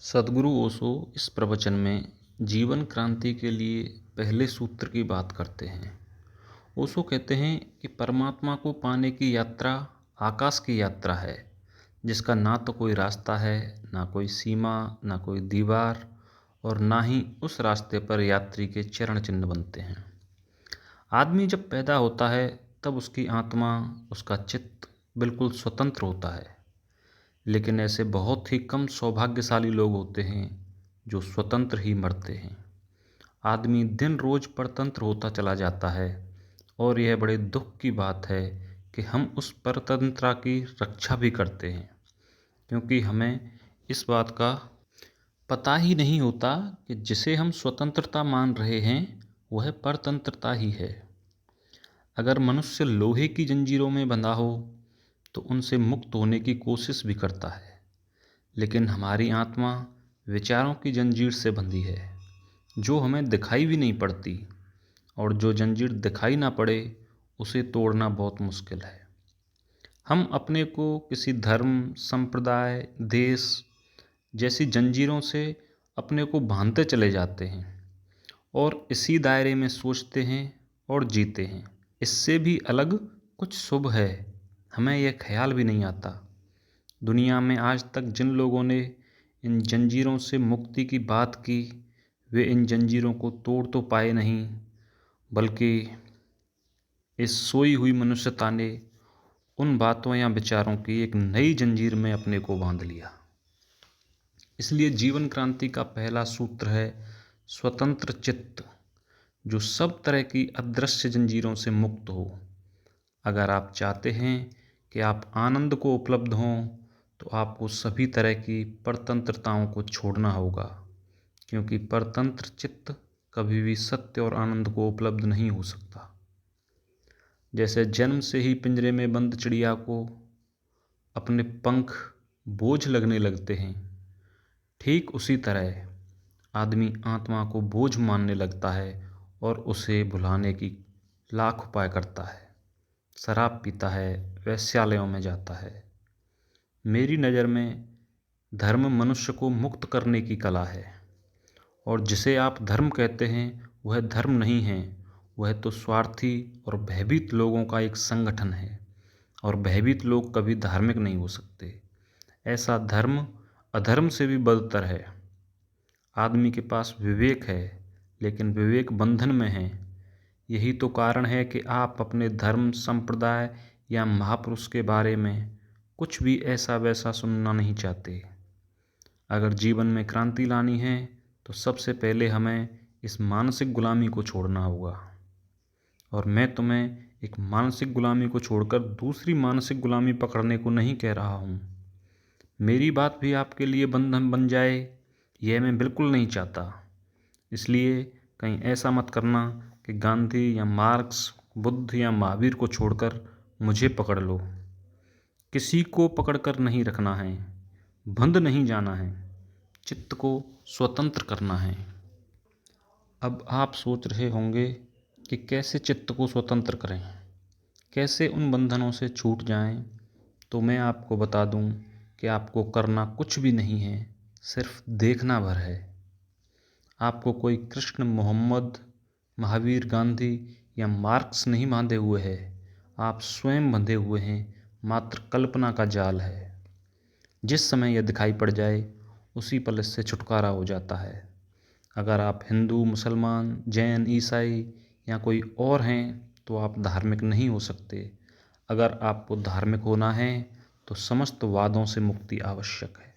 सदगुरु ओशो इस प्रवचन में जीवन क्रांति के लिए पहले सूत्र की बात करते हैं। ओशो कहते हैं कि परमात्मा को पाने की यात्रा आकाश की यात्रा है, जिसका ना तो कोई रास्ता है, ना कोई सीमा, ना कोई दीवार और ना ही उस रास्ते पर यात्री के चरण चिन्ह बनते हैं। आदमी जब पैदा होता है तब उसकी आत्मा, उसका चित्त बिल्कुल स्वतंत्र होता है, लेकिन ऐसे बहुत ही कम सौभाग्यशाली लोग होते हैं जो स्वतंत्र ही मरते हैं। आदमी दिन रोज परतंत्र होता चला जाता है और यह बड़े दुख की बात है कि हम उस परतंत्रता की रक्षा भी करते हैं, क्योंकि हमें इस बात का पता ही नहीं होता कि जिसे हम स्वतंत्रता मान रहे हैं वह परतंत्रता ही है। अगर मनुष्य लोहे की जंजीरों में बंधा हो तो उनसे मुक्त होने की कोशिश भी करता है, लेकिन हमारी आत्मा विचारों की जंजीर से बंधी है जो हमें दिखाई भी नहीं पड़ती, और जो जंजीर दिखाई ना पड़े उसे तोड़ना बहुत मुश्किल है। हम अपने को किसी धर्म, संप्रदाय, देश जैसी जंजीरों से अपने को बांधते चले जाते हैं और इसी दायरे में सोचते हैं और जीते हैं। इससे भी अलग कुछ शुभ है, हमें यह ख्याल भी नहीं आता। दुनिया में आज तक जिन लोगों ने इन जंजीरों से मुक्ति की बात की, वे इन जंजीरों को तोड़ तो पाए नहीं, बल्कि इस सोई हुई मनुष्यता ने उन बातों या विचारों की एक नई जंजीर में अपने को बांध लिया। इसलिए जीवन क्रांति का पहला सूत्र है स्वतंत्र चित्त, जो सब तरह की अदृश्य जंजीरों से मुक्त हो। अगर आप चाहते हैं कि आप आनंद को उपलब्ध हों तो आपको सभी तरह की परतंत्रताओं को छोड़ना होगा, क्योंकि परतंत्र चित्त कभी भी सत्य और आनंद को उपलब्ध नहीं हो सकता। जैसे जन्म से ही पिंजरे में बंद चिड़िया को अपने पंख बोझ लगने लगते हैं, ठीक उसी तरह आदमी आत्मा को बोझ मानने लगता है और उसे भुलाने की लाख उपाय करता है। शराब पीता है, वेश्यालयों में जाता है। मेरी नज़र में धर्म मनुष्य को मुक्त करने की कला है, और जिसे आप धर्म कहते हैं वह धर्म नहीं है, वह तो स्वार्थी और भयभीत लोगों का एक संगठन है, और भयभीत लोग कभी धार्मिक नहीं हो सकते। ऐसा धर्म अधर्म से भी बदतर है। आदमी के पास विवेक है, लेकिन विवेक बंधन में है। यही तो कारण है कि आप अपने धर्म, संप्रदाय या महापुरुष के बारे में कुछ भी ऐसा वैसा सुनना नहीं चाहते। अगर जीवन में क्रांति लानी है तो सबसे पहले हमें इस मानसिक गुलामी को छोड़ना होगा। और मैं तुम्हें एक मानसिक गुलामी को छोड़कर दूसरी मानसिक गुलामी पकड़ने को नहीं कह रहा हूँ। मेरी बात भी आपके लिए बंधन बन जाए, यह मैं बिल्कुल नहीं चाहता। इसलिए कहीं ऐसा मत करना कि गांधी या मार्क्स, बुद्ध या महावीर को छोड़कर मुझे पकड़ लो। किसी को पकड़कर नहीं रखना है, बंध नहीं जाना है, चित्त को स्वतंत्र करना है। अब आप सोच रहे होंगे कि कैसे चित्त को स्वतंत्र करें, कैसे उन बंधनों से छूट जाएं। तो मैं आपको बता दूं कि आपको करना कुछ भी नहीं है, सिर्फ देखना भर है। आपको कोई कृष्ण, मोहम्मद, महावीर, गांधी या मार्क्स नहीं बांधे हुए है, आप स्वयं बंधे हुए हैं। मात्र कल्पना का जाल है। जिस समय यह दिखाई पड़ जाए उसी पल इससे छुटकारा हो जाता है। अगर आप हिंदू, मुसलमान, जैन, ईसाई या कोई और हैं तो आप धार्मिक नहीं हो सकते। अगर आपको धार्मिक होना है तो समस्त वादों से मुक्ति आवश्यक है।